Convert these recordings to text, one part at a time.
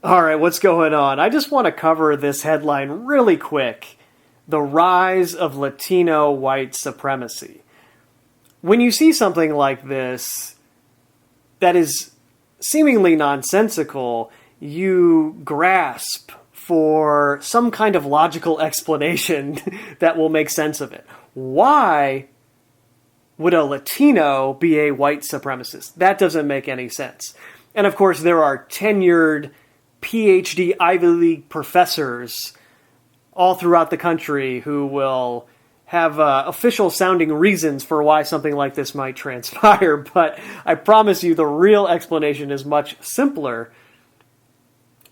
All right, what's going on? I just want to cover this headline really quick. The rise of Latino white supremacy. When you see something like this that is seemingly nonsensical, you grasp for some kind of logical explanation that will make sense of it. Why would a Latino be a white supremacist? That doesn't make any sense. And of course, there are tenured PhD Ivy League professors all throughout the country who will have official sounding reasons for why something like this might transpire, but I promise you the real explanation is much simpler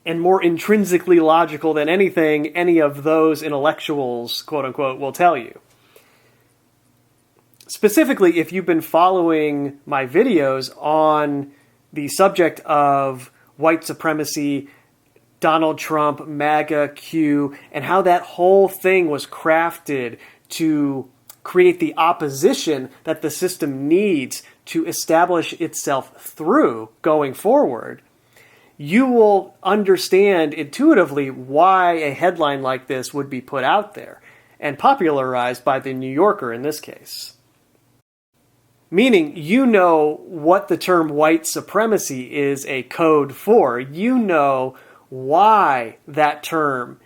and more intrinsically logical than anything any of those intellectuals, quote unquote, will tell you. Specifically, if you've been following my videos on the subject of white supremacy, Donald Trump, MAGA, Q, and how that whole thing was crafted to create the opposition that the system needs to establish itself through going forward, you will understand intuitively why a headline like this would be put out there and popularized by the New Yorker in this case. Meaning, you know what the term white supremacy is a code for. You know why that term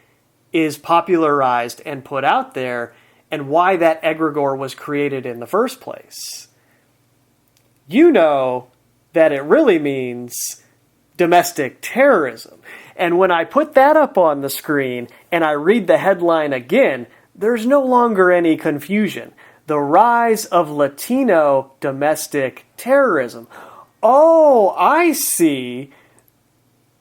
is popularized and put out there and why that egregore was created in the first place. You know that it really means domestic terrorism. And when I put that up on the screen and I read the headline again, there's no longer any confusion. The rise of Latino domestic terrorism. Oh, I see.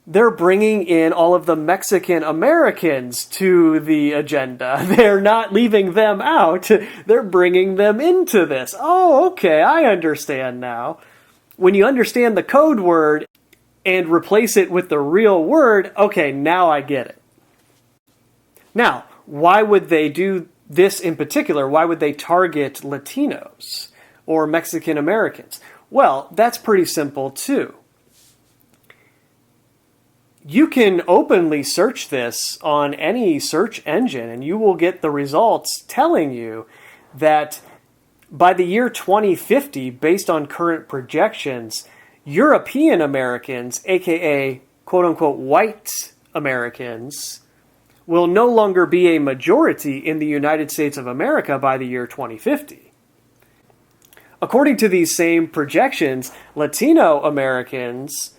They're bringing in all of the Mexican Americans to the agenda. They're not leaving them out. They're bringing them into this. Oh, okay, I understand now. When you understand the code word and replace it with the real word, okay, now I get it. Now, why would they do this in particular? Why would they target Latinos or Mexican Americans? Well, that's pretty simple too. You can openly search this on any search engine and you will get the results telling you that by the year 2050, based on current projections, European Americans, aka quote-unquote white Americans, will no longer be a majority in the United States of America by the year 2050. According to these same projections, Latino Americans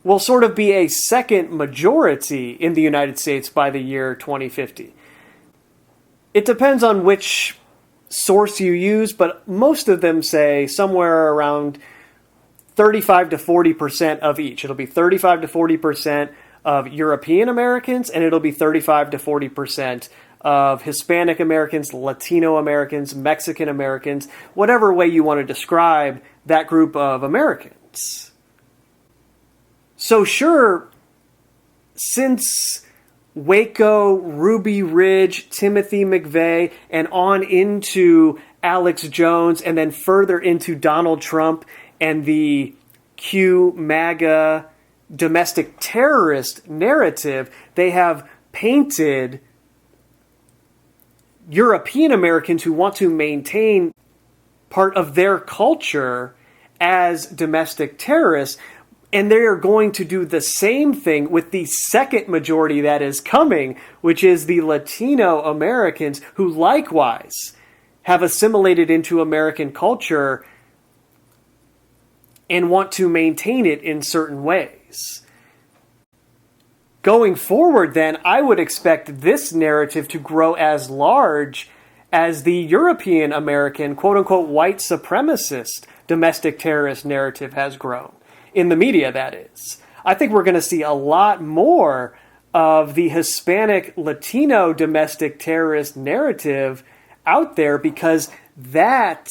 will sort of be a second majority in the United States by the year 2050. It depends on which source you use, but most of them say somewhere around 35 to 40% of each. It'll be 35 to 40% of European Americans, and it'll be 35 to 40% of Hispanic Americans, Latino Americans, Mexican Americans, whatever way you want to describe that group of Americans. So sure, since Waco, Ruby Ridge, Timothy McVeigh, and on into Alex Jones, and then further into Donald Trump and the Q, MAGA, domestic terrorist narrative, they have painted European Americans who want to maintain part of their culture as domestic terrorists, and they are going to do the same thing with the second majority that is coming, which is the Latino Americans who likewise have assimilated into American culture and want to maintain it in certain ways. Going forward, then, I would expect this narrative to grow as large as the European American, quote-unquote, white supremacist domestic terrorist narrative has grown. In the media, that is. I think we're going to see a lot more of the Hispanic Latino domestic terrorist narrative out there because that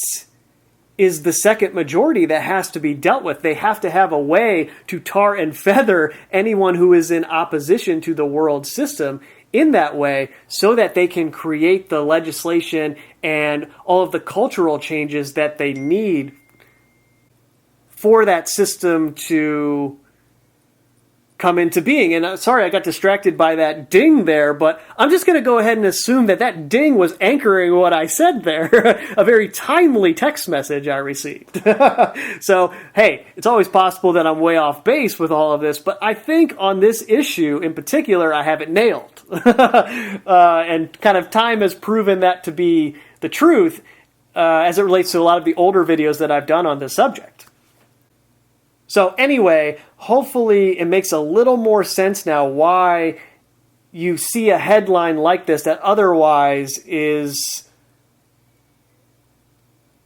is the second majority that has to be dealt with. They have to have a way to tar and feather anyone who is in opposition to the world system in that way so that they can create the legislation and all of the cultural changes that they need for that system to come into being. And sorry, I got distracted by that ding there, but I'm just going to go ahead and assume that that ding was anchoring what I said there. A very timely text message I received. So, hey, it's always possible that I'm way off base with all of this, but I think on this issue in particular, I have it nailed. And kind of time has proven that to be the truth as it relates to a lot of the older videos that I've done on this subject. So anyway, hopefully it makes a little more sense now why you see a headline like this that otherwise is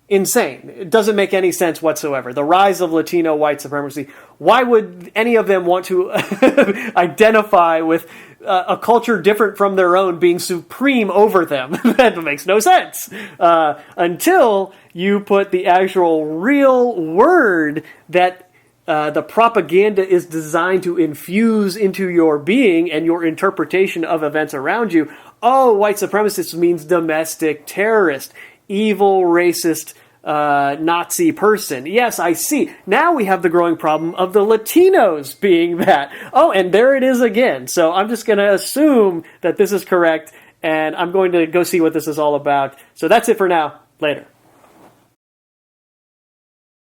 insane. It doesn't make any sense whatsoever. The rise of Latino white supremacy. Why would any of them want to identify with a culture different from their own being supreme over them? That makes no sense. Until you put the actual real word that the propaganda is designed to infuse into your being and your interpretation of events around you. Oh, white supremacist means domestic terrorist, evil, racist, Nazi person. Yes, I see. Now we have the growing problem of the Latinos being that. Oh, and there it is again. So I'm just going to assume that this is correct, and I'm going to go see what this is all about. So that's it for now. Later.